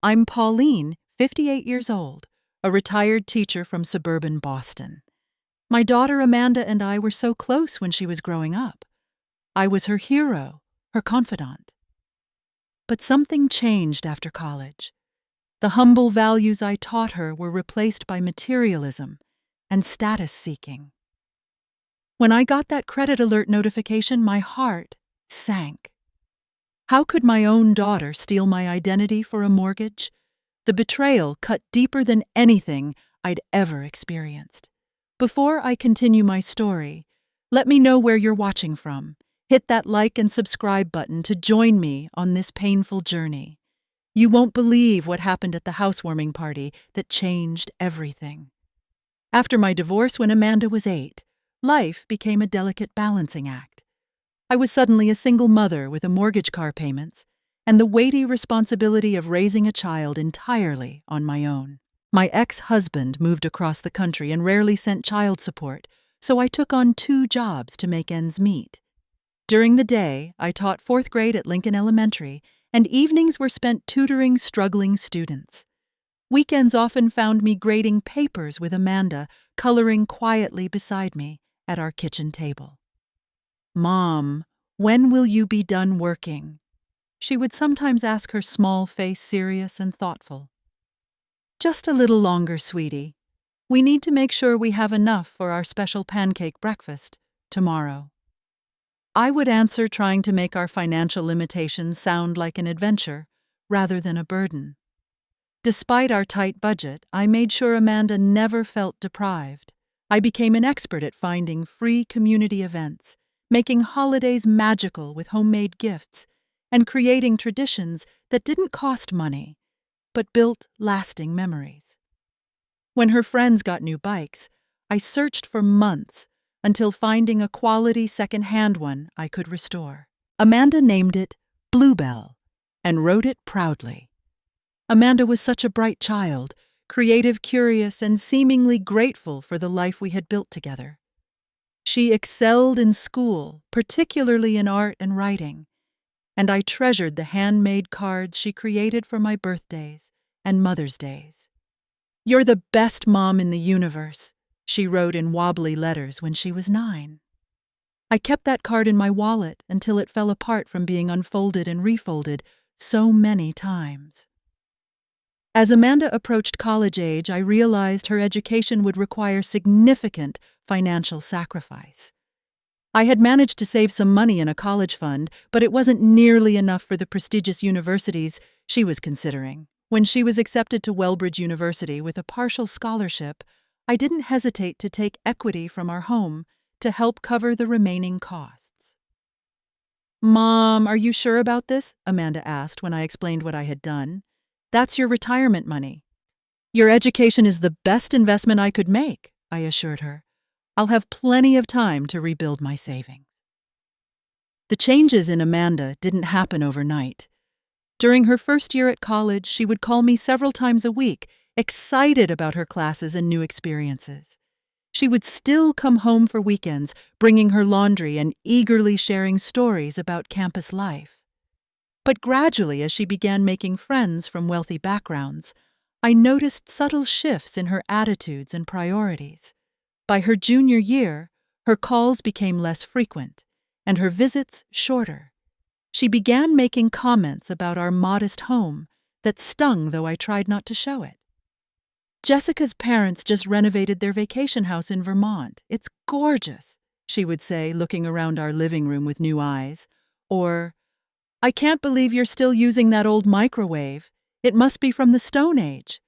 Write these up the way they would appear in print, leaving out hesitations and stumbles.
I'm Pauline, 58 years old, a retired teacher from suburban Boston. My daughter Amanda and I were so close when she was growing up. I was her hero, her confidant. But something changed after college. The humble values I taught her were replaced by materialism and status seeking. When I got that credit alert notification, my heart sank. How could my own daughter steal my identity for a mortgage? The betrayal cut deeper than anything I'd ever experienced. Before I continue my story, let me know where you're watching from. Hit that like and subscribe button to join me on this painful journey. You won't believe what happened at the housewarming party that changed everything. After my divorce when Amanda was 8, life became a delicate balancing act. I was suddenly a single mother with a mortgage, car payments, and the weighty responsibility of raising a child entirely on my own. My ex-husband moved across the country and rarely sent child support, so I took on 2 jobs to make ends meet. During the day, I taught 4th grade at Lincoln Elementary, and evenings were spent tutoring struggling students. Weekends often found me grading papers with Amanda, coloring quietly beside me at our kitchen table. "Mom, when will you be done working?" She would sometimes ask, her small face serious and thoughtful. "Just a little longer, sweetie. We need to make sure we have enough for our special pancake breakfast tomorrow." I would answer, trying to make our financial limitations sound like an adventure rather than a burden. Despite our tight budget, I made sure Amanda never felt deprived. I became an expert at finding free community events, making holidays magical with homemade gifts, and creating traditions that didn't cost money, but built lasting memories. When her friends got new bikes, I searched for months until finding a quality second-hand one I could restore. Amanda named it Bluebell and rode it proudly. Amanda was such a bright child, creative, curious, and seemingly grateful for the life we had built together. She excelled in school, particularly in art and writing, and I treasured the handmade cards she created for my birthdays and Mother's Days. "You're the best mom in the universe," she wrote in wobbly letters when she was 9. I kept that card in my wallet until it fell apart from being unfolded and refolded so many times. As Amanda approached college age, I realized her education would require significant financial sacrifice. I had managed to save some money in a college fund, but it wasn't nearly enough for the prestigious universities she was considering. When she was accepted to Wellbridge University with a partial scholarship, I didn't hesitate to take equity from our home to help cover the remaining costs. "Mom, are you sure about this?" Amanda asked when I explained what I had done. "That's your retirement money." "Your education is the best investment I could make," I assured her. "I'll have plenty of time to rebuild my savings." The changes in Amanda didn't happen overnight. During her first year at college, she would call me several times a week, excited about her classes and new experiences. She would still come home for weekends, bringing her laundry and eagerly sharing stories about campus life. But gradually, as she began making friends from wealthy backgrounds, I noticed subtle shifts in her attitudes and priorities. By her junior year, her calls became less frequent, and her visits shorter. She began making comments about our modest home that stung, though I tried not to show it. "Jessica's parents just renovated their vacation house in Vermont. It's gorgeous," she would say, looking around our living room with new eyes. Or, "I can't believe you're still using that old microwave. It must be from the Stone Age."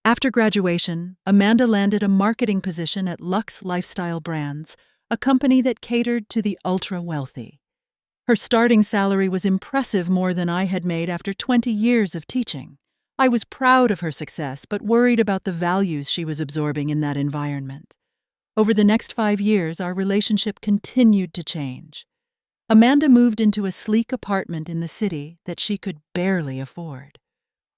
After graduation, Amanda landed a marketing position at Luxe Lifestyle Brands, a company that catered to the ultra-wealthy. Her starting salary was impressive, more than I had made after 20 years of teaching. I was proud of her success, but worried about the values she was absorbing in that environment. Over the next 5 years, our relationship continued to change. Amanda moved into a sleek apartment in the city that she could barely afford.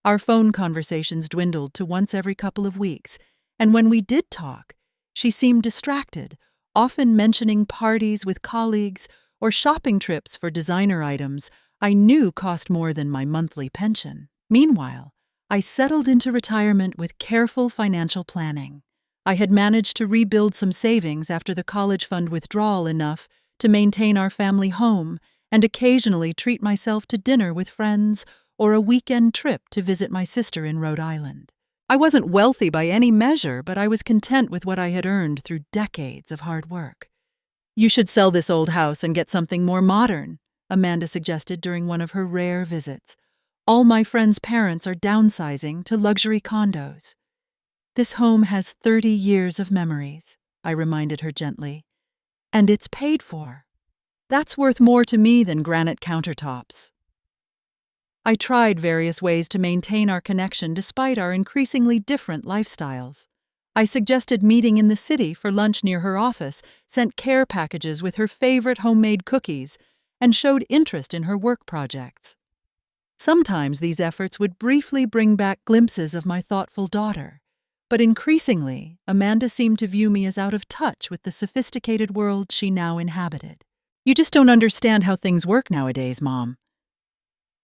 Our phone conversations dwindled to once every couple of weeks, and when we did talk, she seemed distracted, often mentioning parties with colleagues or shopping trips for designer items I knew cost more than my monthly pension. Meanwhile, I settled into retirement with careful financial planning. I had managed to rebuild some savings after the college fund withdrawal enough to maintain our family home and occasionally treat myself to dinner with friends or a weekend trip to visit my sister in Rhode Island. I wasn't wealthy by any measure, but I was content with what I had earned through decades of hard work. "You should sell this old house and get something more modern," Amanda suggested during one of her rare visits. "All my friends' parents are downsizing to luxury condos." "This home has 30 years of memories," I reminded her gently. "And it's paid for. That's worth more to me than granite countertops." I tried various ways to maintain our connection despite our increasingly different lifestyles. I suggested meeting in the city for lunch near her office, sent care packages with her favorite homemade cookies, and showed interest in her work projects. Sometimes these efforts would briefly bring back glimpses of my thoughtful daughter, but increasingly, Amanda seemed to view me as out of touch with the sophisticated world she now inhabited. "You just don't understand how things work nowadays, Mom,"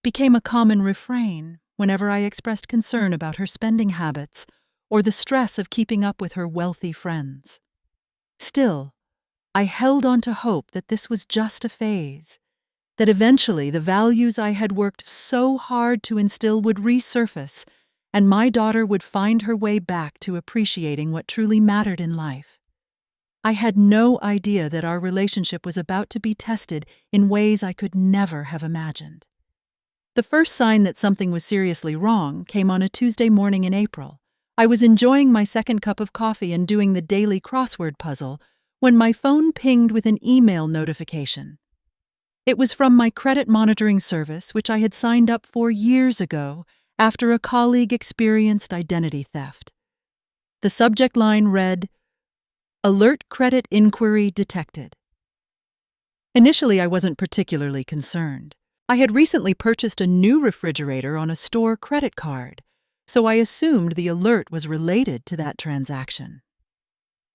became a common refrain whenever I expressed concern about her spending habits or the stress of keeping up with her wealthy friends. Still, I held on to hope that this was just a phase, that eventually the values I had worked so hard to instill would resurface, and my daughter would find her way back to appreciating what truly mattered in life. I had no idea that our relationship was about to be tested in ways I could never have imagined. The first sign that something was seriously wrong came on a Tuesday morning in April. I was enjoying my second cup of coffee and doing the daily crossword puzzle when my phone pinged with an email notification. It was from my credit monitoring service, which I had signed up for years ago after a colleague experienced identity theft. The subject line read, "Alert credit inquiry detected." Initially, I wasn't particularly concerned. I had recently purchased a new refrigerator on a store credit card, so I assumed the alert was related to that transaction.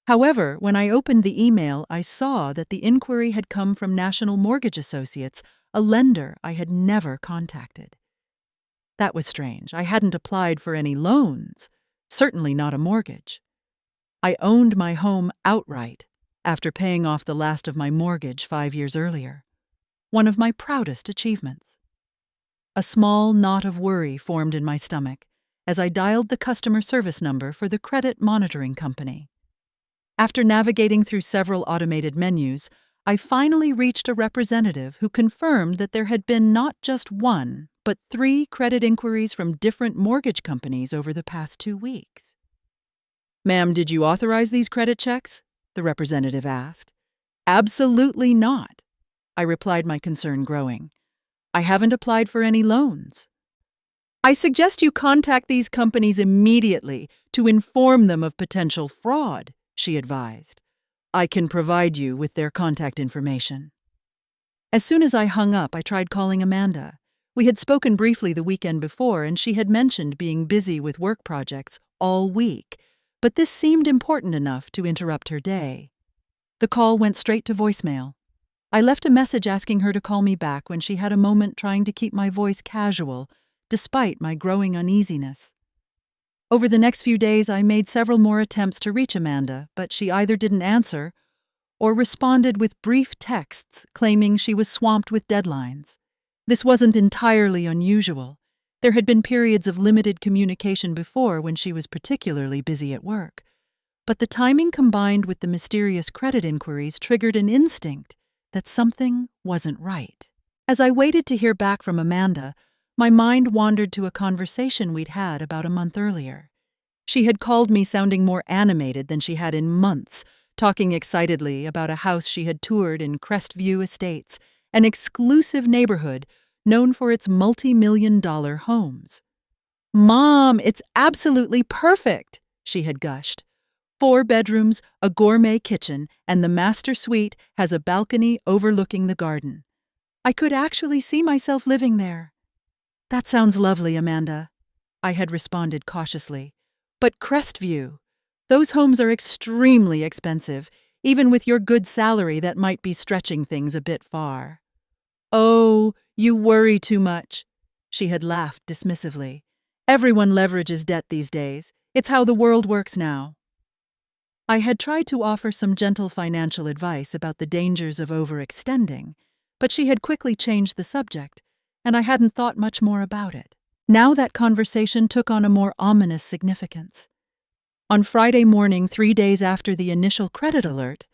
However, when I opened the email, I saw that the inquiry had come from National Mortgage Associates, a lender I had never contacted. That was strange. I hadn't applied for any loans, certainly not a mortgage. I owned my home outright after paying off the last of my mortgage 5 years earlier. One of my proudest achievements. A small knot of worry formed in my stomach as I dialed the customer service number for the credit monitoring company. After navigating through several automated menus, I finally reached a representative who confirmed that there had been not just one, but 3 credit inquiries from different mortgage companies over the past 2 weeks. "Ma'am, did you authorize these credit checks?" the representative asked. "Absolutely not," I replied, my concern growing. "I haven't applied for any loans." "I suggest you contact these companies immediately to inform them of potential fraud," she advised. "I can provide you with their contact information." As soon as I hung up, I tried calling Amanda. We had spoken briefly the weekend before, and she had mentioned being busy with work projects all week, but this seemed important enough to interrupt her day. The call went straight to voicemail. I left a message asking her to call me back when she had a moment, trying to keep my voice casual, despite my growing uneasiness. Over the next few days, I made several more attempts to reach Amanda, but she either didn't answer or responded with brief texts claiming she was swamped with deadlines. This wasn't entirely unusual. There had been periods of limited communication before when she was particularly busy at work. But the timing combined with the mysterious credit inquiries triggered an instinct that something wasn't right. As I waited to hear back from Amanda, my mind wandered to a conversation we'd had about a month earlier. She had called me sounding more animated than she had in months, talking excitedly about a house she had toured in Crestview Estates, an exclusive neighborhood known for its multi-million-dollar homes. "Mom, it's absolutely perfect," she had gushed. 4 bedrooms, a gourmet kitchen, and the master suite has a balcony overlooking the garden. I could actually see myself living there. "That sounds lovely, Amanda," I had responded cautiously. "But Crestview, those homes are extremely expensive. Even with your good salary, that might be stretching things a bit far." "Oh, you worry too much," she had laughed dismissively. Everyone leverages debt these days. It's how the world works now. I had tried to offer some gentle financial advice about the dangers of overextending, but she had quickly changed the subject, and I hadn't thought much more about it. Now that conversation took on a more ominous significance. On Friday morning, 3 days after the initial credit alert,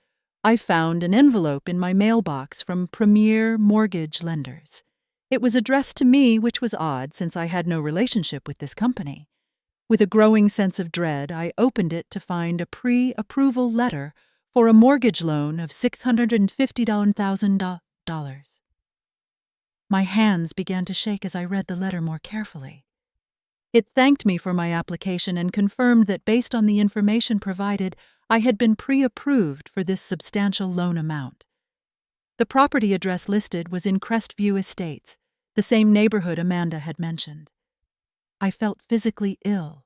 I found an envelope in my mailbox from Premier Mortgage Lenders. It was addressed to me, which was odd since I had no relationship with this company. With a growing sense of dread, I opened it to find a pre-approval letter for a mortgage loan of $650,000. My hands began to shake as I read the letter more carefully. It thanked me for my application and confirmed that based on the information provided, I had been pre-approved for this substantial loan amount. The property address listed was in Crestview Estates, the same neighborhood Amanda had mentioned. I felt physically ill.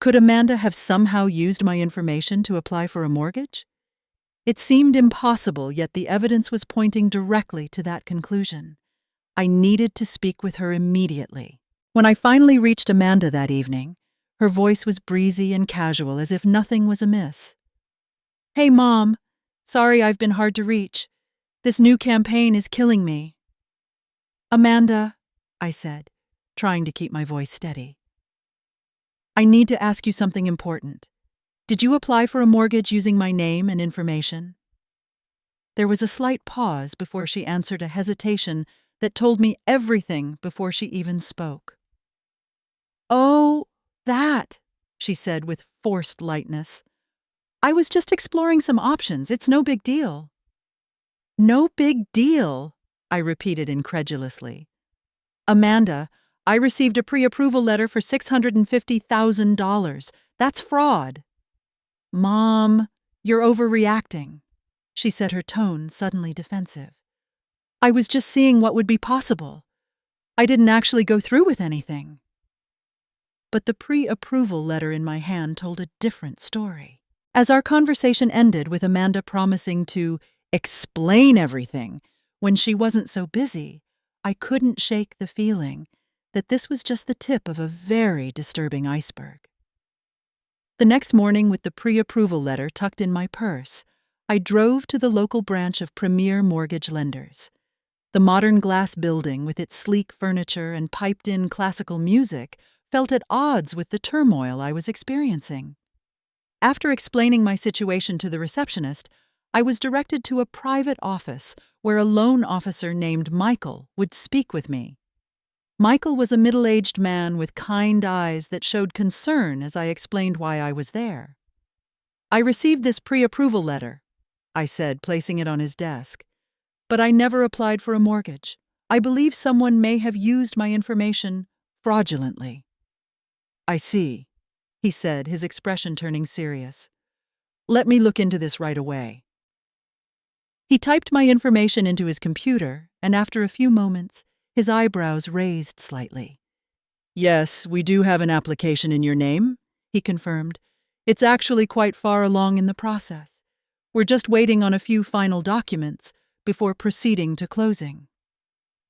Could Amanda have somehow used my information to apply for a mortgage? It seemed impossible, yet the evidence was pointing directly to that conclusion. I needed to speak with her immediately. When I finally reached Amanda that evening, her voice was breezy and casual, as if nothing was amiss. "Hey, Mom. Sorry I've been hard to reach. This new campaign is killing me." "Amanda," I said, trying to keep my voice steady, "I need to ask you something important. Did you apply for a mortgage using my name and information?" There was a slight pause before she answered, a hesitation that told me everything before she even spoke. "Oh, that," she said with forced lightness. "I was just exploring some options. It's no big deal." "No big deal," I repeated incredulously. "Amanda, I received a pre-approval letter for $650,000. That's fraud." "Mom, you're overreacting," she said, her tone suddenly defensive. "I was just seeing what would be possible. I didn't actually go through with anything." But the pre-approval letter in my hand told a different story. As our conversation ended with Amanda promising to explain everything when she wasn't so busy, I couldn't shake the feeling that this was just the tip of a very disturbing iceberg. The next morning, with the pre-approval letter tucked in my purse, I drove to the local branch of Premier Mortgage Lenders. The modern glass building, with its sleek furniture and piped-in classical music, felt at odds with the turmoil I was experiencing. After explaining my situation to the receptionist, I was directed to a private office where a loan officer named Michael would speak with me. Michael was a middle-aged man with kind eyes that showed concern as I explained why I was there. "I received this pre-approval letter," I said, placing it on his desk, "but I never applied for a mortgage. I believe someone may have used my information fraudulently." "I see," he said, his expression turning serious. "Let me look into this right away." He typed my information into his computer, and after a few moments, his eyebrows raised slightly. "Yes, we do have an application in your name," he confirmed. "It's actually quite far along in the process. We're just waiting on a few final documents before proceeding to closing."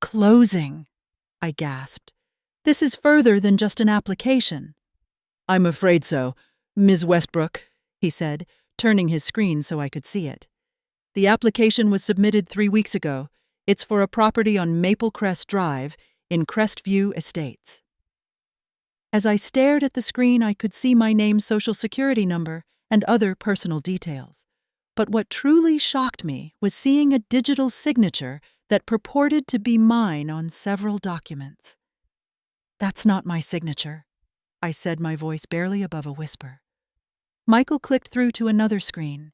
"Closing?" I gasped. "This is further than just an application." "I'm afraid so, Ms. Westbrook," he said, turning his screen so I could see it. "The application was submitted 3 weeks ago. It's for a property on Maple Crest Drive in Crestview Estates." As I stared at the screen, I could see my name, social security number, and other personal details. But what truly shocked me was seeing a digital signature that purported to be mine on several documents. "That's not my signature," I said, my voice barely above a whisper. Michael clicked through to another screen.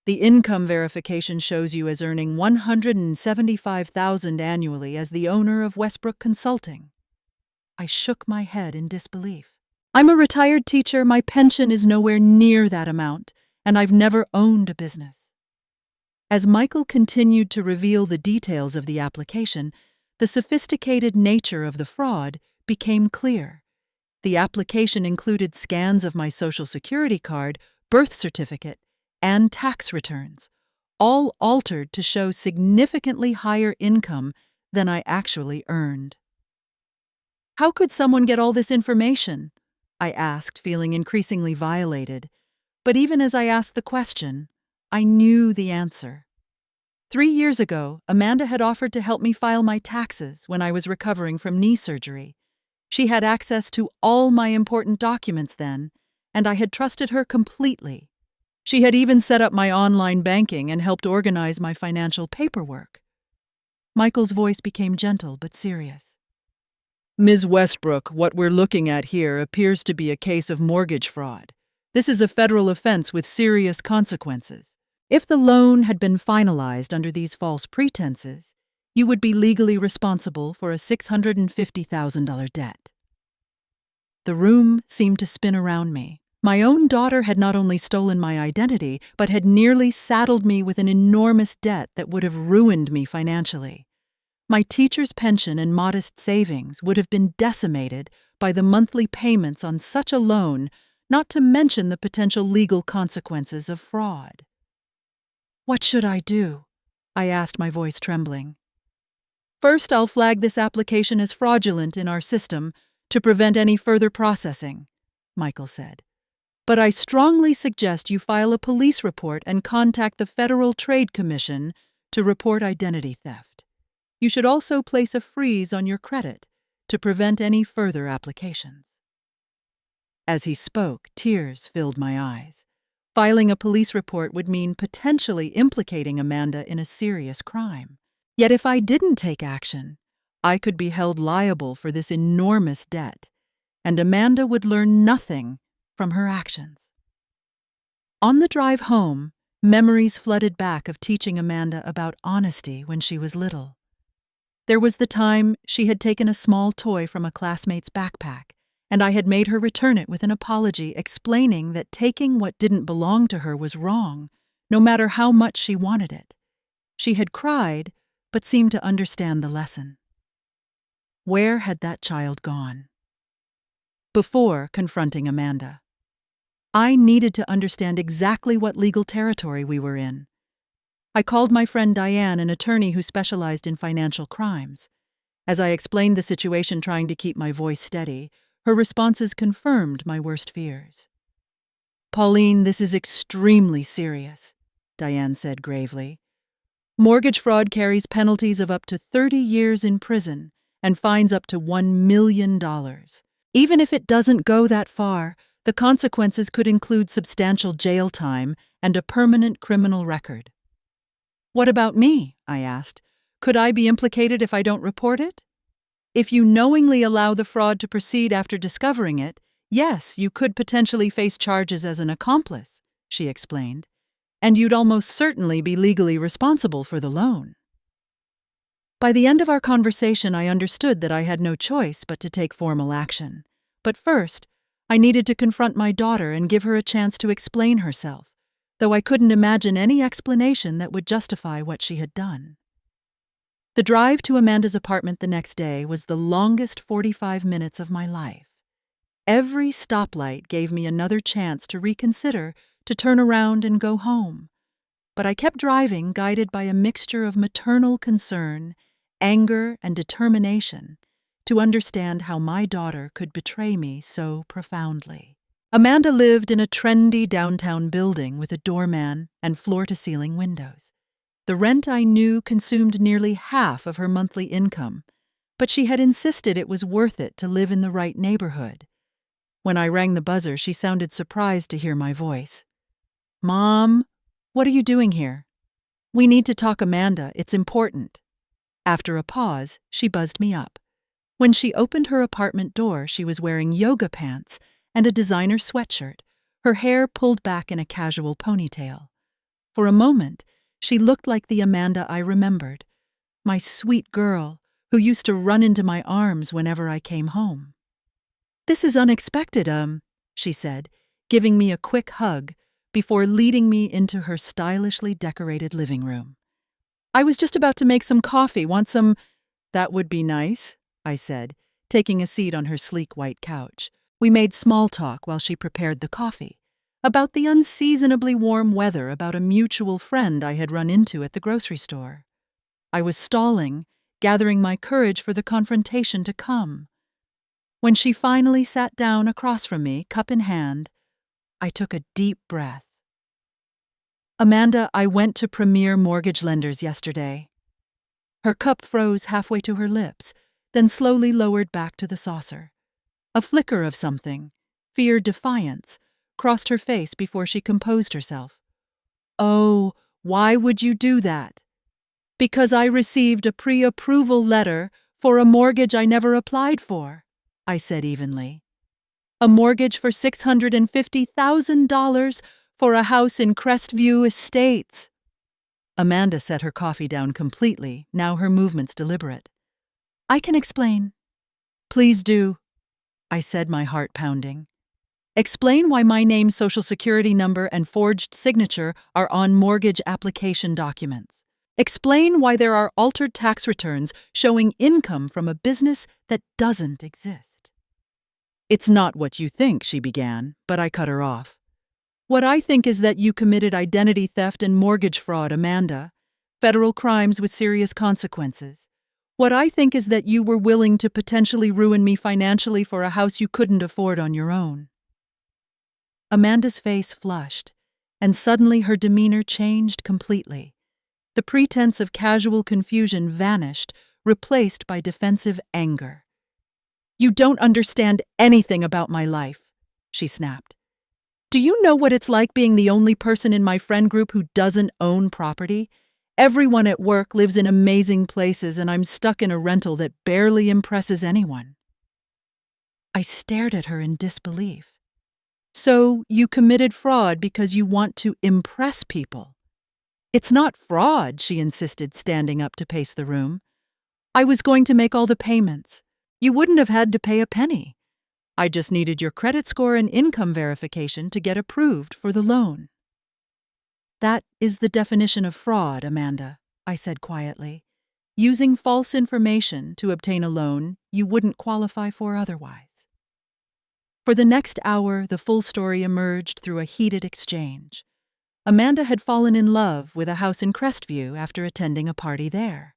"The income verification shows you as earning $175,000 annually as the owner of Westbrook Consulting." I shook my head in disbelief. "I'm a retired teacher. My pension is nowhere near that amount, and I've never owned a business." As Michael continued to reveal the details of the application, the sophisticated nature of the fraud became clear. The application included scans of my social security card, birth certificate, and tax returns, all altered to show significantly higher income than I actually earned. How could someone get all this information? I asked, feeling increasingly violated. But even as I asked the question, I knew the answer. 3 years ago, Amanda had offered to help me file my taxes when I was recovering from knee surgery. She had access to all my important documents then, and I had trusted her completely. She had even set up my online banking and helped organize my financial paperwork. Michael's voice became gentle but serious. Ms. Westbrook, what we're looking at here appears to be a case of mortgage fraud. This is a federal offense with serious consequences. If the loan had been finalized under these false pretenses, you would be legally responsible for a $650,000 debt. The room seemed to spin around me. My own daughter had not only stolen my identity, but had nearly saddled me with an enormous debt that would have ruined me financially. My teacher's pension and modest savings would have been decimated by the monthly payments on such a loan, not to mention the potential legal consequences of fraud. What should I do? I asked, my voice trembling. First, I'll flag this application as fraudulent in our system to prevent any further processing, Michael said. But I strongly suggest you file a police report and contact the Federal Trade Commission to report identity theft. You should also place a freeze on your credit to prevent any further applications. As he spoke, tears filled my eyes. Filing a police report would mean potentially implicating Amanda in a serious crime. Yet if I didn't take action, I could be held liable for this enormous debt, and Amanda would learn nothing from her actions. On the drive home, memories flooded back of teaching Amanda about honesty when she was little. There was the time she had taken a small toy from a classmate's backpack, and I had made her return it with an apology explaining that taking what didn't belong to her was wrong, no matter how much she wanted it. She had cried, but seemed to understand the lesson. Where had that child gone? Before confronting Amanda, I needed to understand exactly what legal territory we were in. I called my friend Diane, an attorney who specialized in financial crimes. As I explained the situation, trying to keep my voice steady, her responses confirmed my worst fears. Pauline, this is extremely serious, Diane said gravely. Mortgage fraud carries penalties of up to 30 years in prison and fines up to $1 million. Even if it doesn't go that far, the consequences could include substantial jail time and a permanent criminal record. What about me? I asked. Could I be implicated if I don't report it? If you knowingly allow the fraud to proceed after discovering it, yes, you could potentially face charges as an accomplice, she explained, and you'd almost certainly be legally responsible for the loan. By the end of our conversation, I understood that I had no choice but to take formal action. But first, I needed to confront my daughter and give her a chance to explain herself, though I couldn't imagine any explanation that would justify what she had done. The drive to Amanda's apartment the next day was the longest 45 minutes of my life. Every stoplight gave me another chance to reconsider, to turn around and go home. But I kept driving, guided by a mixture of maternal concern, anger, and determination to understand how my daughter could betray me so profoundly. Amanda lived in a trendy downtown building with a doorman and floor-to-ceiling windows. The rent, I knew, consumed nearly half of her monthly income, but she had insisted it was worth it to live in the right neighborhood. When I rang the buzzer, she sounded surprised to hear my voice. "Mom, what are you doing here?" "We need to talk, Amanda. It's important." After a pause, she buzzed me up. When she opened her apartment door, she was wearing yoga pants and a designer sweatshirt, her hair pulled back in a casual ponytail. For a moment, she looked like the Amanda I remembered, my sweet girl who used to run into my arms whenever I came home. "This is unexpected, she said, giving me a quick hug before leading me into her stylishly decorated living room. "I was just about to make some coffee. Want some—" "That would be nice," I said, taking a seat on her sleek white couch. We made small talk while she prepared the coffee, about the unseasonably warm weather, about a mutual friend I had run into at the grocery store. I was stalling, gathering my courage for the confrontation to come. When she finally sat down across from me, cup in hand, I took a deep breath. Amanda, I went to Premier Mortgage Lenders yesterday. Her cup froze halfway to her lips, then slowly lowered back to the saucer. A flicker of something, fear, defiance, crossed her face before she composed herself. Oh, why would you do that? Because I received a pre-approval letter for a mortgage I never applied for, I said evenly. A mortgage for $650,000 for a house in Crestview Estates. Amanda set her coffee down completely, now her movements deliberate. I can explain. Please do, I said, my heart pounding. Explain why my name, social security number, and forged signature are on mortgage application documents. Explain why there are altered tax returns showing income from a business that doesn't exist. It's not what you think, she began, but I cut her off. What I think is that you committed identity theft and mortgage fraud, Amanda. Federal crimes with serious consequences. What I think is that you were willing to potentially ruin me financially for a house you couldn't afford on your own. Amanda's face flushed, and suddenly her demeanor changed completely. The pretense of casual confusion vanished, replaced by defensive anger. You don't understand anything about my life, she snapped. Do you know what it's like being the only person in my friend group who doesn't own property? Everyone at work lives in amazing places, and I'm stuck in a rental that barely impresses anyone. I stared at her in disbelief. So you committed fraud because you want to impress people? It's not fraud, she insisted, standing up to pace the room. I was going to make all the payments. You wouldn't have had to pay a penny. I just needed your credit score and income verification to get approved for the loan. That is the definition of fraud, Amanda, I said quietly. Using false information to obtain a loan you wouldn't qualify for otherwise. For the next hour, the full story emerged through a heated exchange. Amanda had fallen in love with a house in Crestview after attending a party there.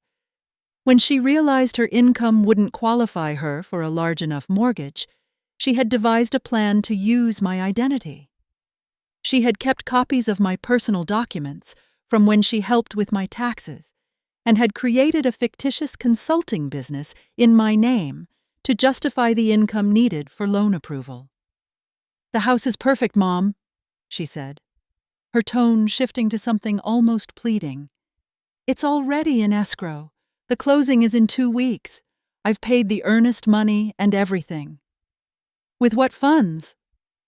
When she realized her income wouldn't qualify her for a large enough mortgage, she had devised a plan to use my identity. She had kept copies of my personal documents from when she helped with my taxes and had created a fictitious consulting business in my name to justify the income needed for loan approval. The house is perfect, Mom, she said, her tone shifting to something almost pleading. It's already in escrow. The closing is in 2 weeks. I've paid the earnest money and everything. With what funds?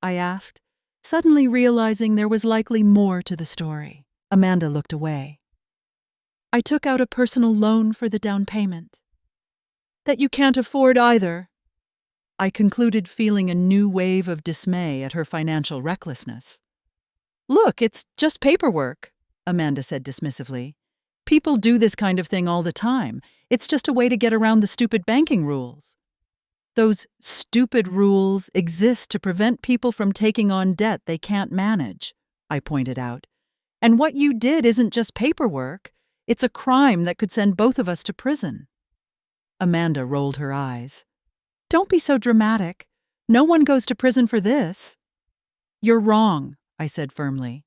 I asked, suddenly realizing there was likely more to the story. Amanda looked away. I took out a personal loan for the down payment. That you can't afford either. I concluded, feeling a new wave of dismay at her financial recklessness. Look, it's just paperwork, Amanda said dismissively. People do this kind of thing all the time. It's just a way to get around the stupid banking rules. Those stupid rules exist to prevent people from taking on debt they can't manage, I pointed out. And what you did isn't just paperwork. It's a crime that could send both of us to prison. Amanda rolled her eyes. Don't be so dramatic. No one goes to prison for this. You're wrong, I said firmly.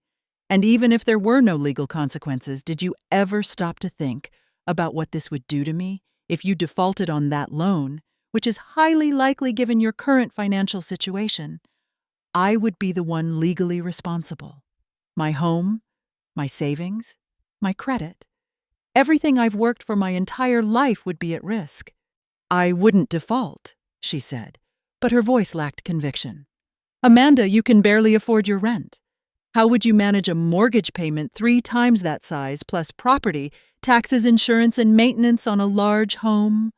And even if there were no legal consequences, did you ever stop to think about what this would do to me if you defaulted on that loan, which is highly likely given your current financial situation? I would be the one legally responsible. My home, my savings, my credit. Everything I've worked for my entire life would be at risk. I wouldn't default, she said, but her voice lacked conviction. Amanda, you can barely afford your rent. How would you manage a mortgage payment 3 times that size, plus property, taxes, insurance, and maintenance on a large home?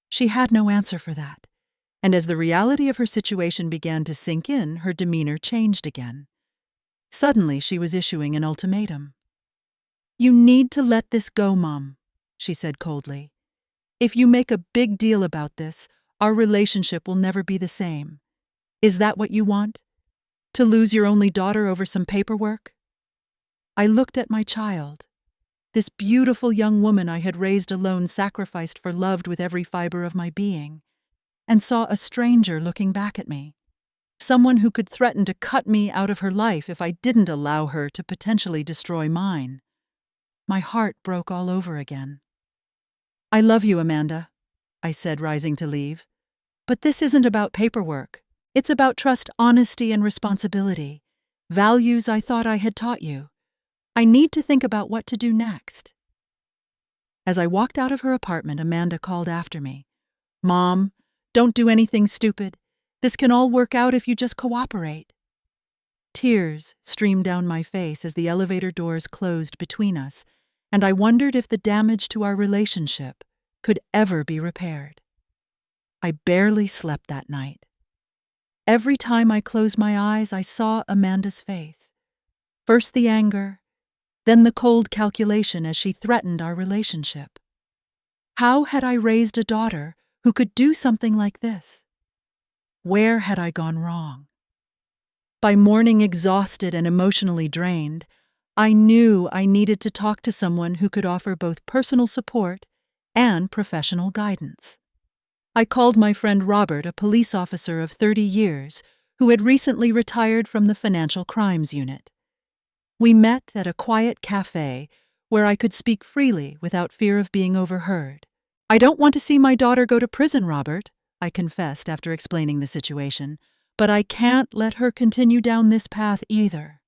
She had no answer for that, and as the reality of her situation began to sink in, her demeanor changed again. Suddenly, she was issuing an ultimatum. You need to let this go, Mom, she said coldly. If you make a big deal about this, our relationship will never be the same. Is that what you want? To lose your only daughter over some paperwork? I looked at my child, this beautiful young woman I had raised alone, sacrificed for, loved with every fiber of my being. and saw a stranger looking back at me. Someone who could threaten to cut me out of her life if I didn't allow her to potentially destroy mine. My heart broke all over again. "I love you, Amanda," I said, rising to leave. "But this isn't about paperwork. It's about trust, honesty, and responsibility. Values I thought I had taught you. I need to think about what to do next." As I walked out of her apartment, Amanda called after me. "Mom, don't do anything stupid. This can all work out if you just cooperate." Tears streamed down my face as the elevator doors closed between us, and I wondered if the damage to our relationship could ever be repaired. I barely slept that night. Every time I closed my eyes, I saw Amanda's face. First the anger, then the cold calculation as she threatened our relationship. How had I raised a daughter who could do something like this? Where had I gone wrong? By morning exhausted and emotionally drained, I knew I needed to talk to someone who could offer both personal support and professional guidance. I called my friend Robert, a police officer of 30 years who had recently retired from the Financial Crimes Unit. We met at a quiet cafe where I could speak freely without fear of being overheard. "I don't want to see my daughter go to prison, Robert," I confessed after explaining the situation, "but I can't let her continue down this path either."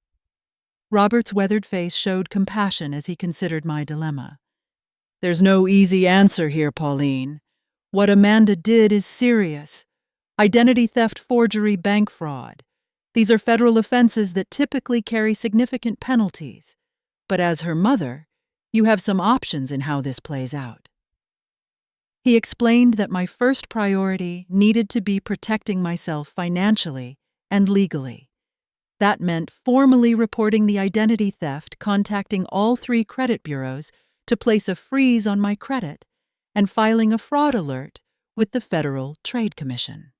Robert's weathered face showed compassion as he considered my dilemma. "There's no easy answer here, Pauline. What Amanda did is serious. Identity theft, forgery, bank fraud. These are federal offenses that typically carry significant penalties. But as her mother, you have some options in how this plays out." He explained that my first priority needed to be protecting myself financially and legally. That meant formally reporting the identity theft, contacting all 3 credit bureaus to place a freeze on my credit, and filing a fraud alert with the Federal Trade Commission.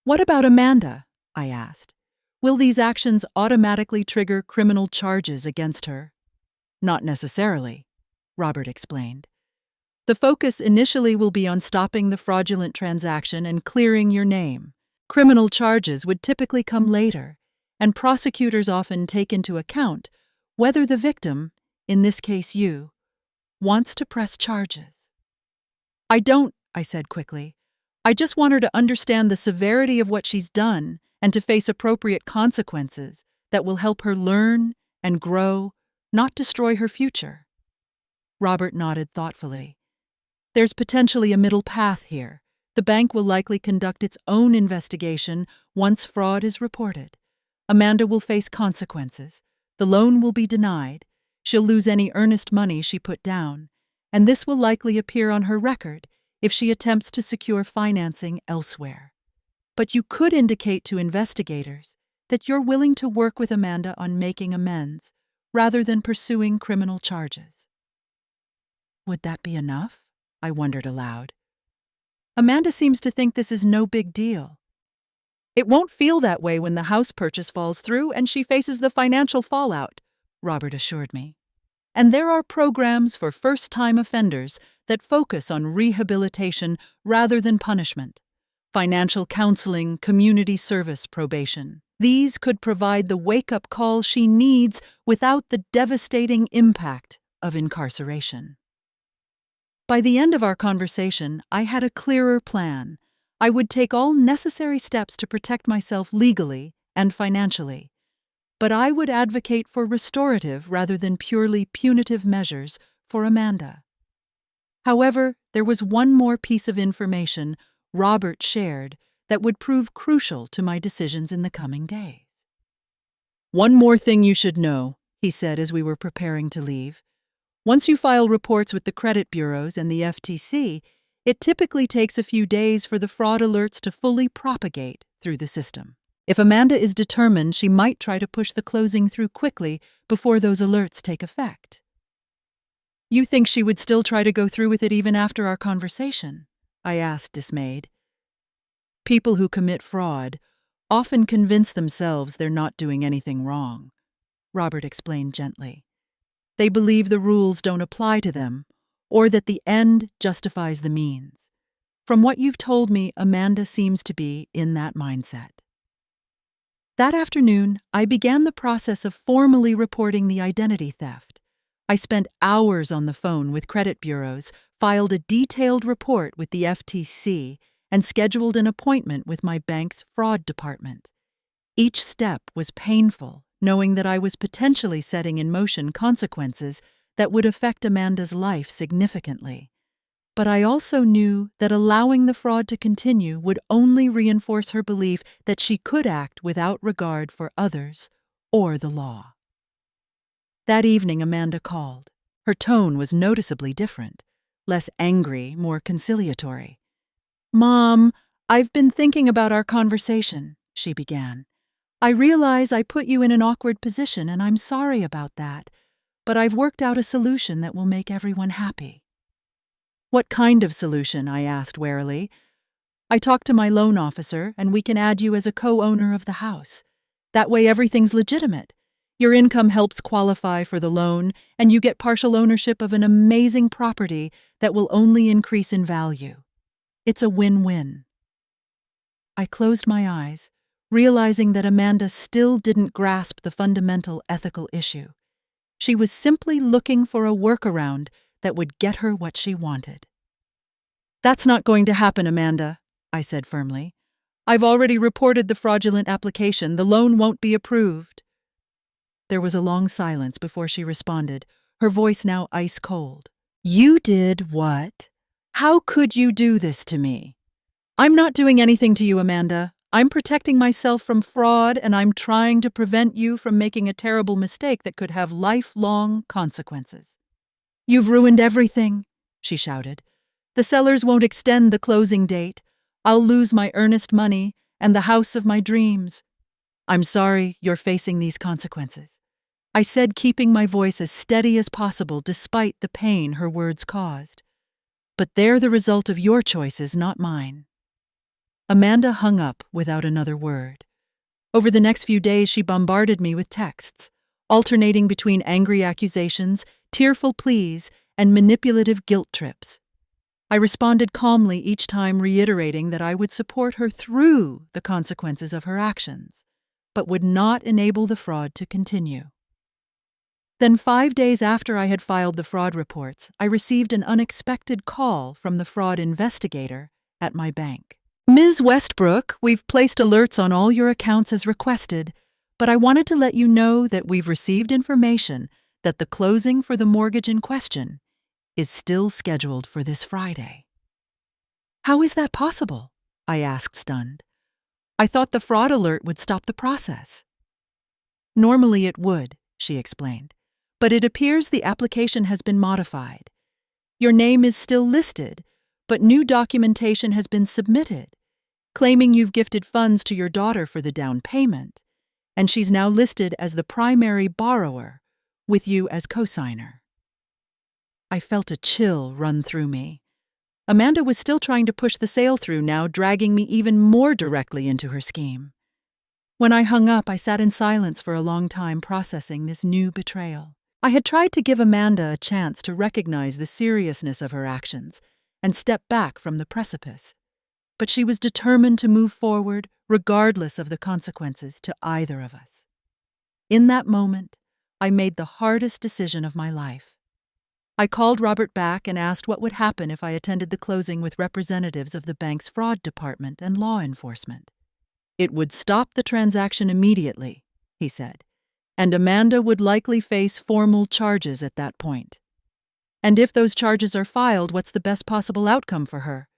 "What about Amanda?" I asked. "Will these actions automatically trigger criminal charges against her?" "Not necessarily," Robert explained. "The focus initially will be on stopping the fraudulent transaction and clearing your name. Criminal charges would typically come later, and prosecutors often take into account whether the victim, in this case you, wants to press charges." "I don't," I said quickly. "I just want her to understand the severity of what she's done and to face appropriate consequences that will help her learn and grow, not destroy her future." Robert nodded thoughtfully. "There's potentially a middle path here. The bank will likely conduct its own investigation once fraud is reported. Amanda will face consequences. The loan will be denied. She'll lose any earnest money she put down, and this will likely appear on her record if she attempts to secure financing elsewhere. But you could indicate to investigators that you're willing to work with Amanda on making amends rather than pursuing criminal charges." Would that be enough? I wondered aloud. Amanda seems to think this is no big deal. "It won't feel that way when the house purchase falls through and she faces the financial fallout," Robert assured me. "And there are programs for first-time offenders that focus on rehabilitation rather than punishment. Financial counseling, community service, probation. These could provide the wake-up call she needs without the devastating impact of incarceration." By the end of our conversation, I had a clearer plan. I would take all necessary steps to protect myself legally and financially. But I would advocate for restorative rather than purely punitive measures for Amanda. However, there was one more piece of information Robert shared that would prove crucial to my decisions in the coming days. "One more thing you should know," he said as we were preparing to leave. "Once you file reports with the credit bureaus and the FTC, it typically takes a few days for the fraud alerts to fully propagate through the system. If Amanda is determined, she might try to push the closing through quickly before those alerts take effect." "You think she would still try to go through with it even after our conversation?" I asked, dismayed. "People who commit fraud often convince themselves they're not doing anything wrong," Robert explained gently. "They believe the rules don't apply to them, or that the end justifies the means. From what you've told me, Amanda seems to be in that mindset. That afternoon, I began the process of formally reporting the identity theft. I spent hours on the phone with credit bureaus, filed a detailed report with the FTC, and scheduled an appointment with my bank's fraud department. Each step was painful, knowing that I was potentially setting in motion consequences that would affect Amanda's life significantly. But I also knew that allowing the fraud to continue would only reinforce her belief that she could act without regard for others or the law. That evening, Amanda called. Her tone was noticeably different, less angry, more conciliatory. "Mom, I've been thinking about our conversation," she began. "I realize I put you in an awkward position, and I'm sorry about that, but I've worked out a solution that will make everyone happy." "What kind of solution?" I asked warily. "I talked to my loan officer, and we can add you as a co-owner of the house. That way everything's legitimate. Your income helps qualify for the loan, and you get partial ownership of an amazing property that will only increase in value. It's a win-win." I closed my eyes, realizing that Amanda still didn't grasp the fundamental ethical issue. She was simply looking for a workaround that would get her what she wanted. "That's not going to happen, Amanda," I said firmly. "I've already reported the fraudulent application. The loan won't be approved." There was a long silence before she responded, her voice now ice cold. "You did what? How could you do this to me?" "I'm not doing anything to you, Amanda. I'm protecting myself from fraud, and I'm trying to prevent you from making a terrible mistake that could have lifelong consequences." "You've ruined everything," she shouted. "The sellers won't extend the closing date. I'll lose my earnest money and the house of my dreams. I'm sorry you're facing these consequences," I said, keeping my voice as steady as possible despite the pain her words caused. "But they're the result of your choices, not mine." Amanda hung up without another word. Over the next few days, she bombarded me with texts, alternating between angry accusations, tearful pleas, and manipulative guilt trips. I responded calmly each time, reiterating that I would support her through the consequences of her actions, but would not enable the fraud to continue. Then 5 days after I had filed the fraud reports, I received an unexpected call from the fraud investigator at my bank. "Ms. Westbrook, we've placed alerts on all your accounts as requested, but I wanted to let you know that we've received information that the closing for the mortgage in question is still scheduled for this Friday." "How is that possible?" I asked, stunned. "I thought the fraud alert would stop the process." "Normally it would," she explained, "but it appears the application has been modified. Your name is still listed, but new documentation has been submitted, claiming you've gifted funds to your daughter for the down payment, and she's now listed as the primary borrower, with you as cosigner." I felt a chill run through me. Amanda was still trying to push the sale through now, dragging me even more directly into her scheme. When I hung up, I sat in silence for a long time, processing this new betrayal. I had tried to give Amanda a chance to recognize the seriousness of her actions and step back from the precipice, but she was determined to move forward regardless of the consequences to either of us. In that moment, I made the hardest decision of my life. I called Robert back and asked what would happen if I attended the closing with representatives of the bank's fraud department and law enforcement. "It would stop the transaction immediately," he said, "and Amanda would likely face formal charges at that point." "And if those charges are filed, what's the best possible outcome for her?"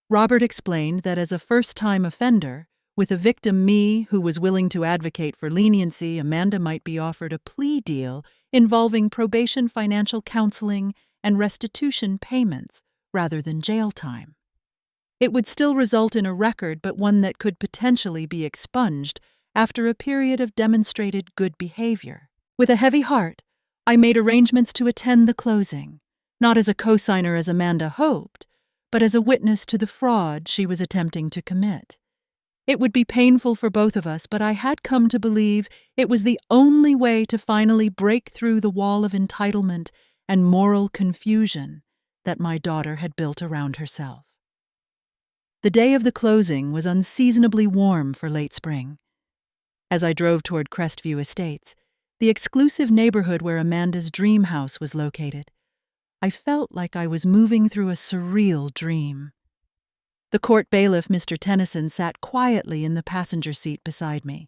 Robert explained that as a first-time offender, with a victim, me, who was willing to advocate for leniency, Amanda might be offered a plea deal involving probation, financial counseling, and restitution payments, rather than jail time. It would still result in a record, but one that could potentially be expunged after a period of demonstrated good behavior. With a heavy heart, I made arrangements to attend the closing, not as a cosigner as Amanda hoped, but as a witness to the fraud she was attempting to commit. It would be painful for both of us, but I had come to believe it was the only way to finally break through the wall of entitlement and moral confusion that my daughter had built around herself. The day of the closing was unseasonably warm for late spring. As I drove toward Crestview Estates, the exclusive neighborhood where Amanda's dream house was located, I felt like I was moving through a surreal dream. The court bailiff, Mr. Tennyson, sat quietly in the passenger seat beside me.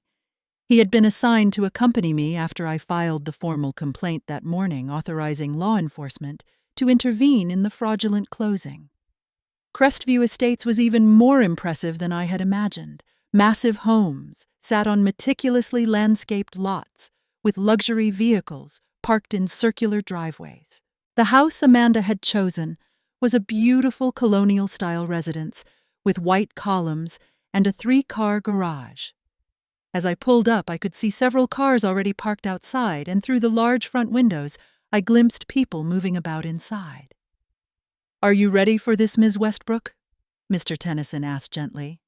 He had been assigned to accompany me after I filed the formal complaint that morning authorizing law enforcement to intervene in the fraudulent closing. Crestview Estates was even more impressive than I had imagined. Massive homes sat on meticulously landscaped lots, with luxury vehicles parked in circular driveways. The house Amanda had chosen was a beautiful colonial-style residence with white columns and a 3-car garage. As I pulled up, I could see several cars already parked outside, and through the large front windows, I glimpsed people moving about inside. "Are you ready for this, Ms. Westbrook?" Mr. Tennyson asked gently.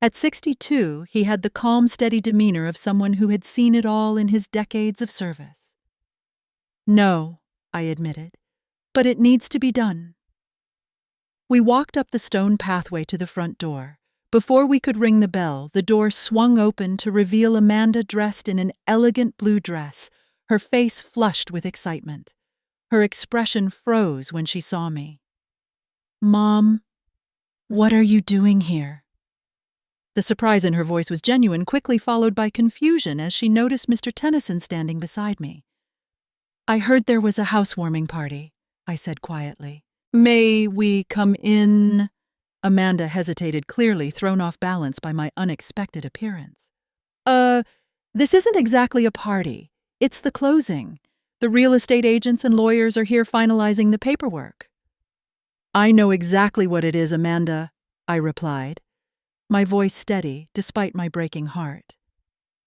At 62, he had the calm, steady demeanor of someone who had seen it all in his decades of service. "No," I admitted, "but it needs to be done." We walked up the stone pathway to the front door. Before we could ring the bell, the door swung open to reveal Amanda dressed in an elegant blue dress, her face flushed with excitement. Her expression froze when she saw me. "Mom, what are you doing here?" The surprise in her voice was genuine, quickly followed by confusion as she noticed Mr. Tennyson standing beside me. "I heard there was a housewarming party," I said quietly. "May we come in?" Amanda hesitated, clearly thrown off balance by my unexpected appearance. This isn't exactly a party. It's the closing. The real estate agents and lawyers are here finalizing the paperwork." "I know exactly what it is, Amanda," I replied, my voice steady despite my breaking heart.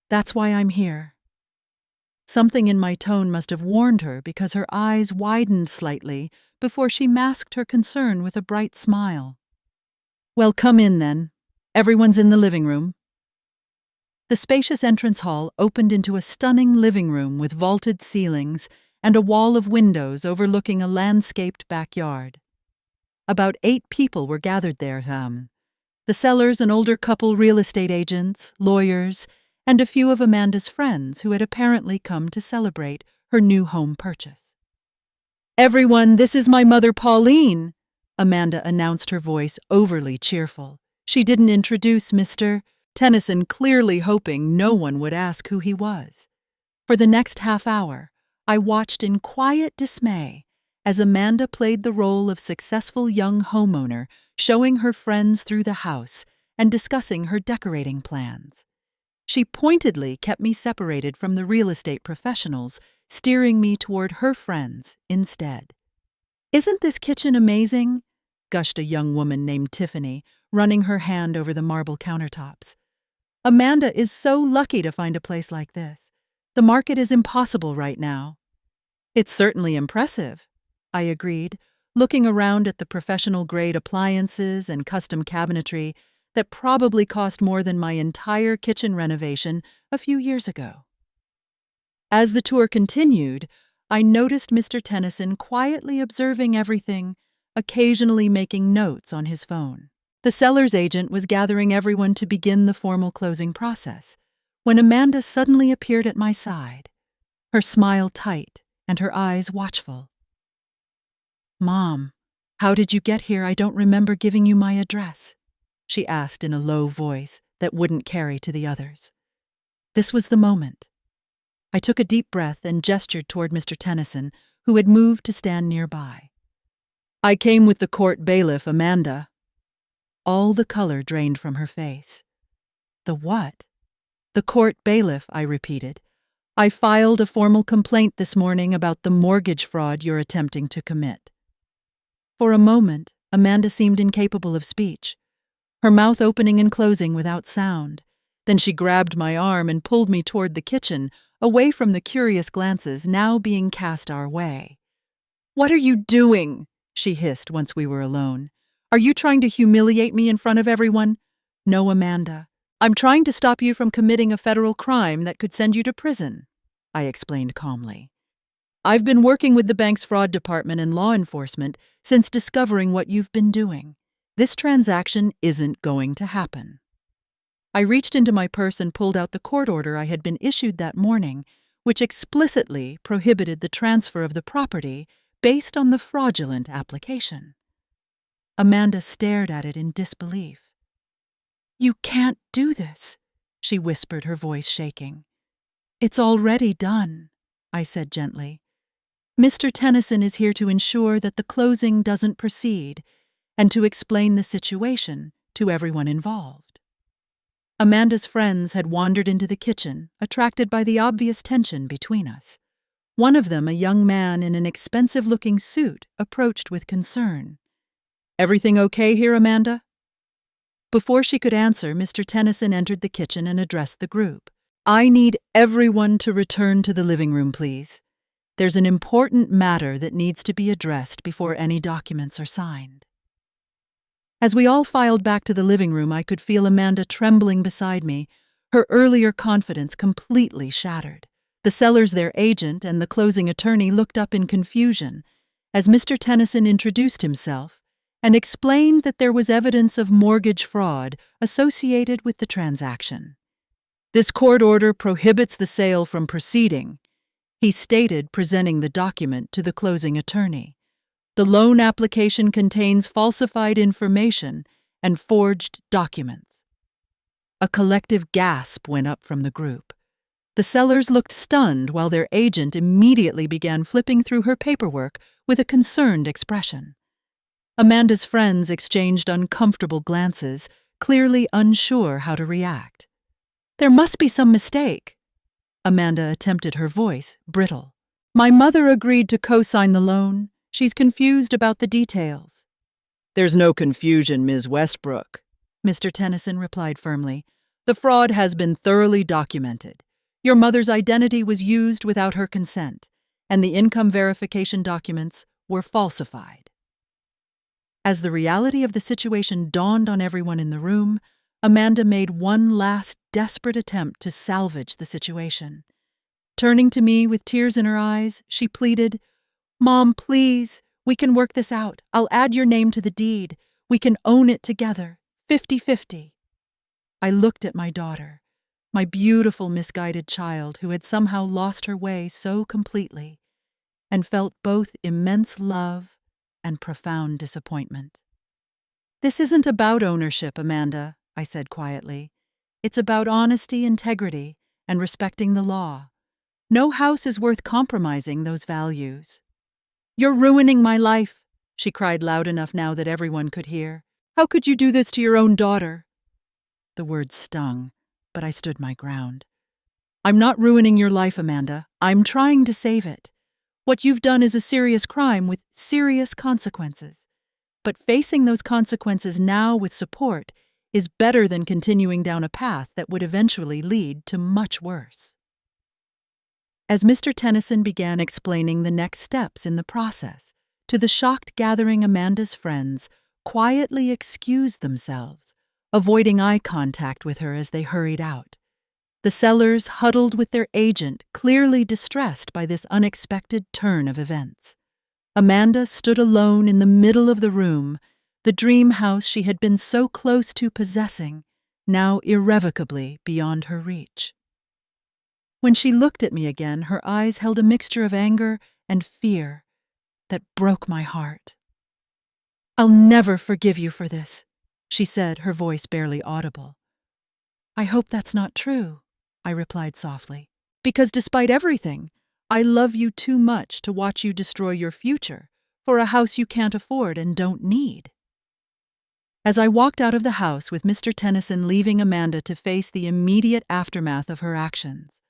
"That's why I'm here." Something in my tone must have warned her, because her eyes widened slightly before she masked her concern with a bright smile. "Well, come in then. Everyone's in the living room." The spacious entrance hall opened into a stunning living room with vaulted ceilings and a wall of windows overlooking a landscaped backyard. About 8 people were gathered there. The sellers, an older couple, real estate agents, lawyers, and a few of Amanda's friends who had apparently come to celebrate her new home purchase. "Everyone, this is my mother, Pauline," Amanda announced, her voice overly cheerful. She didn't introduce Mr. Tennyson, clearly hoping no one would ask who he was. For the next half hour, I watched in quiet dismay as Amanda played the role of successful young homeowner, showing her friends through the house and discussing her decorating plans. She pointedly kept me separated from the real estate professionals, steering me toward her friends instead. "Isn't this kitchen amazing?" gushed a young woman named Tiffany, running her hand over the marble countertops. "Amanda is so lucky to find a place like this. The market is impossible right now." "It's certainly impressive," I agreed, looking around at the professional-grade appliances and custom cabinetry that probably cost more than my entire kitchen renovation a few years ago. As the tour continued, I noticed Mr. Tennyson quietly observing everything, occasionally making notes on his phone. The seller's agent was gathering everyone to begin the formal closing process when Amanda suddenly appeared at my side, her smile tight and her eyes watchful. "Mom, how did you get here? I don't remember giving you my address," she asked in a low voice that wouldn't carry to the others. This was the moment. I took a deep breath and gestured toward Mr. Tennyson, who had moved to stand nearby. "I came with the court bailiff, Amanda." All the color drained from her face. "The what?" "The court bailiff," I repeated. "I filed a formal complaint this morning about the mortgage fraud you're attempting to commit." For a moment, Amanda seemed incapable of speech, her mouth opening and closing without sound. Then she grabbed my arm and pulled me toward the kitchen, away from the curious glances now being cast our way. "What are you doing?" she hissed once we were alone. "Are you trying to humiliate me in front of everyone?" "No, Amanda. I'm trying to stop you from committing a federal crime that could send you to prison," I explained calmly. "I've been working with the bank's fraud department and law enforcement since discovering what you've been doing. This transaction isn't going to happen. I reached into my purse and pulled out the court order I had been issued that morning, which explicitly prohibited the transfer of the property based on the fraudulent application. Amanda stared at it in disbelief. "You can't do this," she whispered, her voice shaking. "It's already done," I said gently. "Mr. Tennyson is here to ensure that the closing doesn't proceed and to explain the situation to everyone involved." Amanda's friends had wandered into the kitchen, attracted by the obvious tension between us. One of them, a young man in an expensive-looking suit, approached with concern. "Everything okay here, Amanda?" Before she could answer, Mr. Tennyson entered the kitchen and addressed the group. "I need everyone to return to the living room, please. There's an important matter that needs to be addressed before any documents are signed." As we all filed back to the living room, I could feel Amanda trembling beside me, her earlier confidence completely shattered. The sellers, their agent, and the closing attorney looked up in confusion as Mr. Tennyson introduced himself and explained that there was evidence of mortgage fraud associated with the transaction. "This court order prohibits the sale from proceeding," he stated, presenting the document to the closing attorney. "The loan application contains falsified information and forged documents." A collective gasp went up from the group. The sellers looked stunned while their agent immediately began flipping through her paperwork with a concerned expression. Amanda's friends exchanged uncomfortable glances, clearly unsure how to react. "There must be some mistake." Amanda attempted her voice, brittle. "My mother agreed to co-sign the loan. She's confused about the details." "There's no confusion, Ms. Westbrook," Mr. Tennyson replied firmly. "The fraud has been thoroughly documented. Your mother's identity was used without her consent, and the income verification documents were falsified." As the reality of the situation dawned on everyone in the room, Amanda made one last desperate attempt to salvage the situation. Turning to me with tears in her eyes, she pleaded, "Mom, please, we can work this out. I'll add your name to the deed. We can own it together, 50-50. I looked at my daughter, my beautiful misguided child who had somehow lost her way so completely, and felt both immense love and profound disappointment. "This isn't about ownership, Amanda," I said quietly. "It's about honesty, integrity, and respecting the law. No house is worth compromising those values." "You're ruining my life," she cried loud enough now that everyone could hear. "How could you do this to your own daughter?" The words stung, but I stood my ground. "I'm not ruining your life, Amanda. I'm trying to save it. What you've done is a serious crime with serious consequences. But facing those consequences now with support is better than continuing down a path that would eventually lead to much worse." As Mr. Tennyson began explaining the next steps in the process, to the shocked gathering, Amanda's friends quietly excused themselves, avoiding eye contact with her as they hurried out. The sellers huddled with their agent, clearly distressed by this unexpected turn of events. Amanda stood alone in the middle of the room, the dream house she had been so close to possessing, now irrevocably beyond her reach. When she looked at me again, her eyes held a mixture of anger and fear that broke my heart. "I'll never forgive you for this," she said, her voice barely audible. "I hope that's not true," I replied softly, "because despite everything, I love you too much to watch you destroy your future for a house you can't afford and don't need." As I walked out of the house with Mr. Tennyson leaving Amanda to face the immediate aftermath of her actions,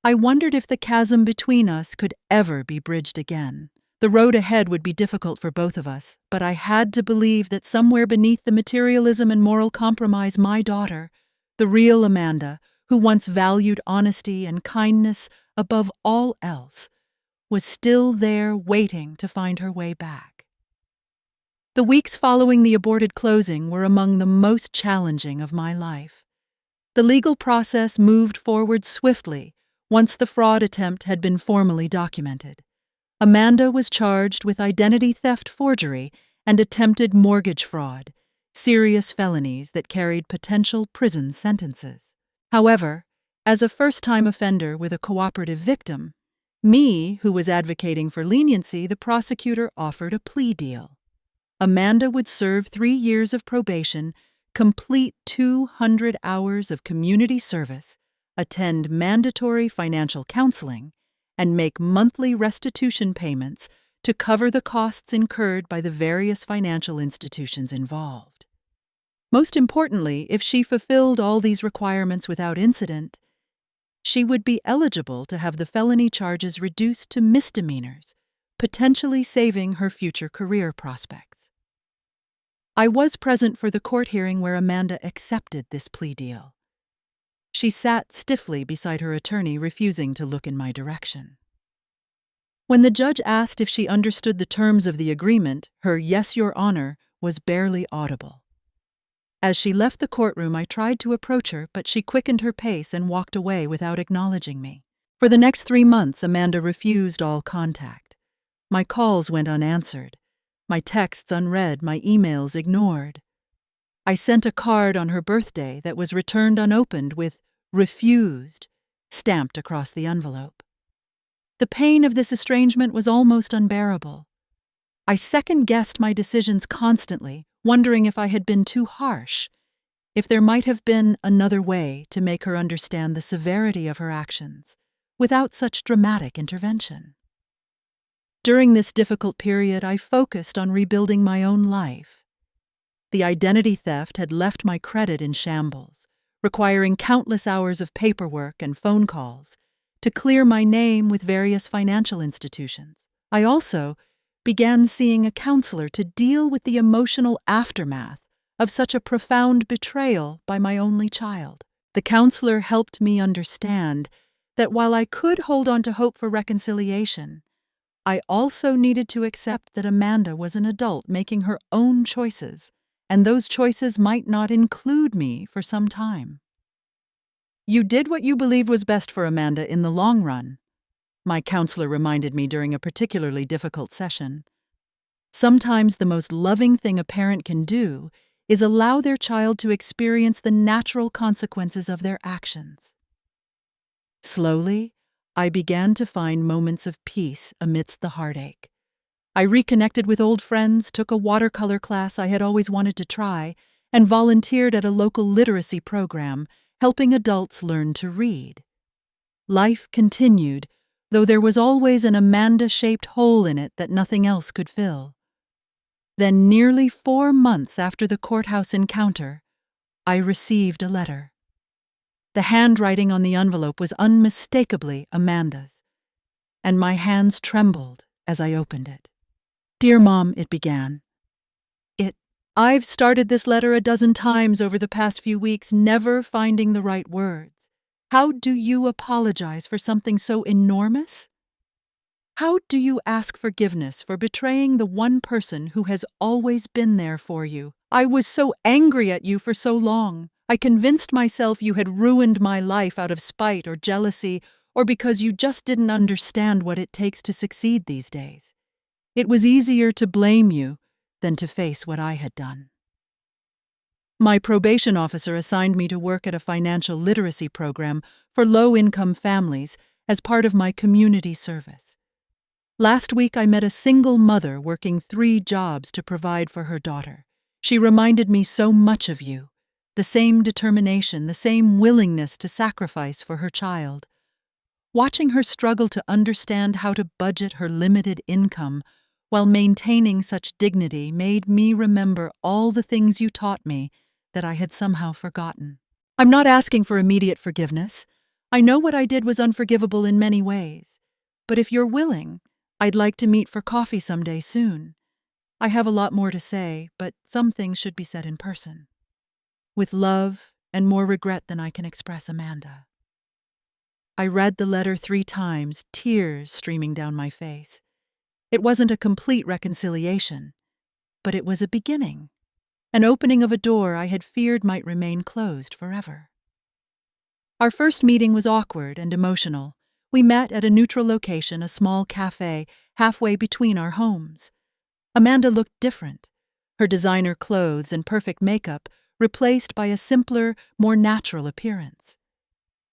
I wondered if the chasm between us could ever be bridged again. The road ahead would be difficult for both of us, but I had to believe that somewhere beneath the materialism and moral compromise, my daughter, the real Amanda, who once valued honesty and kindness above all else, was still there waiting to find her way back. The weeks following the aborted closing were among the most challenging of my life. The legal process moved forward swiftly once the fraud attempt had been formally documented. Amanda was charged with identity theft forgery and attempted mortgage fraud, serious felonies that carried potential prison sentences. However, as a first-time offender with a cooperative victim, me, who was advocating for leniency, the prosecutor offered a plea deal. Amanda would serve 3 years of probation, complete 200 hours of community service, attend mandatory financial counseling, and make monthly restitution payments to cover the costs incurred by the various financial institutions involved. Most importantly, if she fulfilled all these requirements without incident, she would be eligible to have the felony charges reduced to misdemeanors, potentially saving her future career prospects. I was present for the court hearing where Amanda accepted this plea deal. She sat stiffly beside her attorney, refusing to look in my direction. When the judge asked if she understood the terms of the agreement, her "Yes, Your Honor" was barely audible. As she left the courtroom, I tried to approach her, but she quickened her pace and walked away without acknowledging me. For the next 3 months, Amanda refused all contact. My calls went unanswered, my texts unread, my emails ignored. I sent a card on her birthday that was returned unopened with "refused" stamped across the envelope. The pain of this estrangement was almost unbearable. I second-guessed my decisions constantly, wondering if I had been too harsh, if there might have been another way to make her understand the severity of her actions, without such dramatic intervention. During this difficult period, I focused on rebuilding my own life. The identity theft had left my credit in shambles, requiring countless hours of paperwork and phone calls to clear my name with various financial institutions. I also began seeing a counselor to deal with the emotional aftermath of such a profound betrayal by my only child. The counselor helped me understand that while I could hold on to hope for reconciliation, I also needed to accept that Amanda was an adult making her own choices, and those choices might not include me for some time. "You did what you believed was best for Amanda in the long run," my counselor reminded me during a particularly difficult session. Sometimes the most loving thing a parent can do is allow their child to experience the natural consequences of their actions. Slowly, I began to find moments of peace amidst the heartache. I reconnected with old friends, took a watercolor class I had always wanted to try, and volunteered at a local literacy program, helping adults learn to read. Life continued, though there was always an Amanda-shaped hole in it that nothing else could fill. Then, nearly 4 months after the courthouse encounter, I received a letter. The handwriting on the envelope was unmistakably Amanda's, and my hands trembled as I opened it. "Dear Mom," it began. I've started this letter a dozen times over the past few weeks, never finding the right words. How do you apologize for something so enormous? How do you ask forgiveness for betraying the one person who has always been there for you? I was so angry at you for so long. I convinced myself you had ruined my life out of spite or jealousy, or because you just didn't understand what it takes to succeed these days. It was easier to blame you than to face what I had done. My probation officer assigned me to work at a financial literacy program for low-income families as part of my community service. Last week, I met a single mother working 3 jobs to provide for her daughter. She reminded me so much of you, the same determination, the same willingness to sacrifice for her child. Watching her struggle to understand how to budget her limited income while maintaining such dignity made me remember all the things you taught me that I had somehow forgotten. I'm not asking for immediate forgiveness. I know what I did was unforgivable in many ways. But if you're willing, I'd like to meet for coffee someday soon. I have a lot more to say, but some things should be said in person. With love and more regret than I can express, Amanda. I read the letter 3 times, tears streaming down my face. It wasn't a complete reconciliation, but it was a beginning, an opening of a door I had feared might remain closed forever. Our first meeting was awkward and emotional. We met at a neutral location, a small cafe, halfway between our homes. Amanda looked different. her designer clothes and perfect makeup replaced by a simpler, more natural appearance.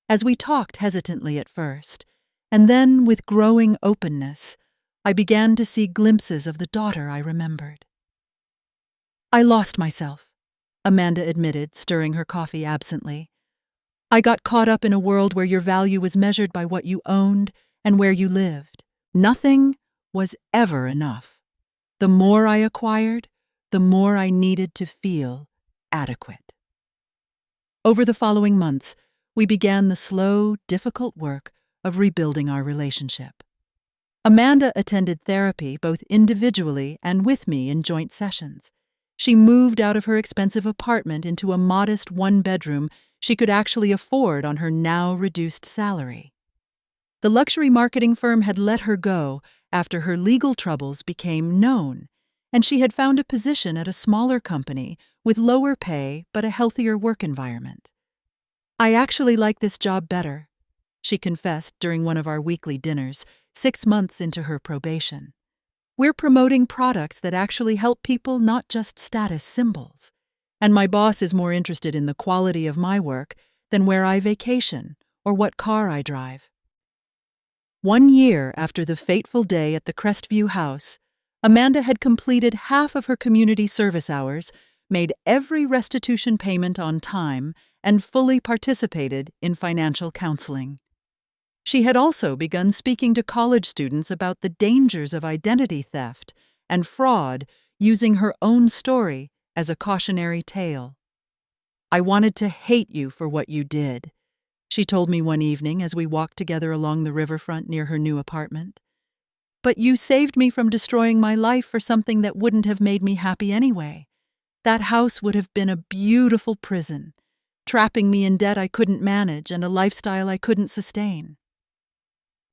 As we talked hesitantly at first, and then with growing openness, I began to see glimpses of the daughter I remembered. "I lost myself," Amanda admitted, stirring her coffee absently. "I got caught up in a world where your value was measured by what you owned and where you lived. Nothing was ever enough. The more I acquired, the more I needed to feel adequate." Over the following months, we began the slow, difficult work of rebuilding our relationship. Amanda attended therapy both individually and with me in joint sessions. She moved out of her expensive apartment into a modest one-bedroom she could actually afford on her now reduced salary. The luxury marketing firm had let her go after her legal troubles became known, and she had found a position at a smaller company with lower pay but a healthier work environment. "I actually like this job better," she confessed during one of our weekly dinners, 6 months into her probation. "We're promoting products that actually help people, not just status symbols. And my boss is more interested in the quality of my work than where I vacation or what car I drive." 1 year after the fateful day at the Crestview house, Amanda had completed half of her community service hours, made every restitution payment on time, and fully participated in financial counseling. She had also begun speaking to college students about the dangers of identity theft and fraud, using her own story as a cautionary tale. "I wanted to hate you for what you did," she told me one evening as we walked together along the riverfront near her new apartment. "But you saved me from destroying my life for something that wouldn't have made me happy anyway. That house would have been a beautiful prison, trapping me in debt I couldn't manage and a lifestyle I couldn't sustain."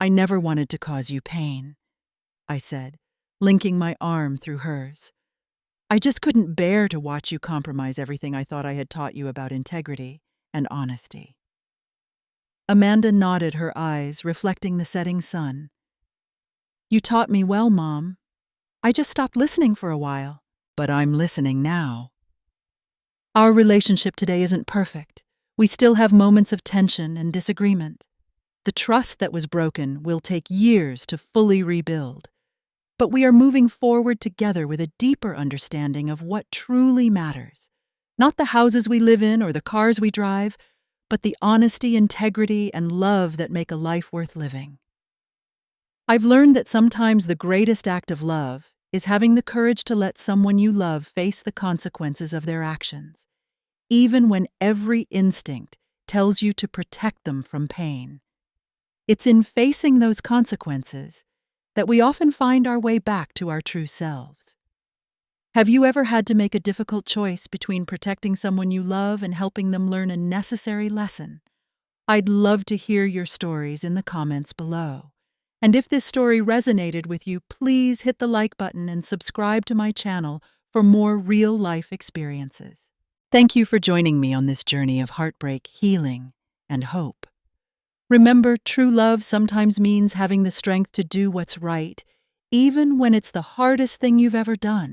"I never wanted to cause you pain," I said, linking my arm through hers. "I just couldn't bear to watch you compromise everything I thought I had taught you about integrity and honesty." Amanda nodded her eyes, reflecting the setting sun. "You taught me well, Mom. I just stopped listening for a while, but I'm listening now." Our relationship today isn't perfect. We still have moments of tension and disagreement. The trust that was broken will take years to fully rebuild. But we are moving forward together with a deeper understanding of what truly matters. Not the houses we live in or the cars we drive, but the honesty, integrity, and love that make a life worth living. I've learned that sometimes the greatest act of love is having the courage to let someone you love face the consequences of their actions, even when every instinct tells you to protect them from pain. It's in facing those consequences that we often find our way back to our true selves. Have you ever had to make a difficult choice between protecting someone you love and helping them learn a necessary lesson? I'd love to hear your stories in the comments below. And if this story resonated with you, please hit the like button and subscribe to my channel for more real-life experiences. Thank you for joining me on this journey of heartbreak, healing, and hope. Remember, true love sometimes means having the strength to do what's right, even when it's the hardest thing you've ever done.